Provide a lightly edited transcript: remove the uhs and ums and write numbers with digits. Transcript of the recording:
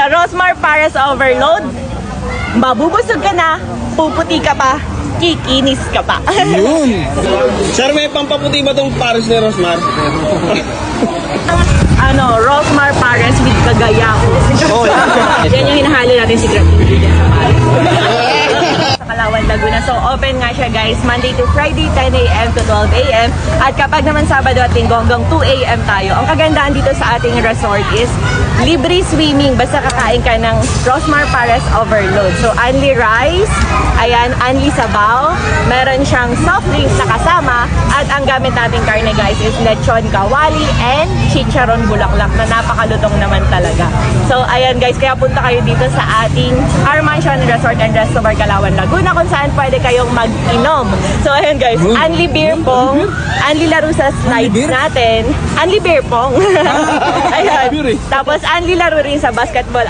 Sa Rosmar Pares Overload, mabubusog ka na, puputi ka pa, kikinis ka pa. Yun! Sir, may pampaputi ba itong Pares ni Rosmar? Rosmar Pares with Cagayan. Oh, yan yung hinahalo natin secret ingredient sa Pares. Sa Calauan, Laguna. So, open nga siya guys, Monday to Friday, 10 a.m. to 12 a.m. At kapag naman Sabado at Linggo hanggang 2 a.m. tayo. Ang kagandahan dito sa ating resort is libre swimming basta kakain ka ng Rosmar Pares Overload. So, only rice, ayan, only sabaw, meron siyang soft drinks na kasama, at ang gamit nating karne guys is lechon kawali and chicharon bulaklak na napakalutong naman talaga. So, ayan guys, kaya punta kayo dito sa ating Our Mansion Resort and Resto Bar Calauan, Laguna, kung saan pwede kayong mag-inom. So, ayan guys, only beer pong, only laro sa slides natin, only beer pong. Ayan. Tapos, only laro rin sa basketball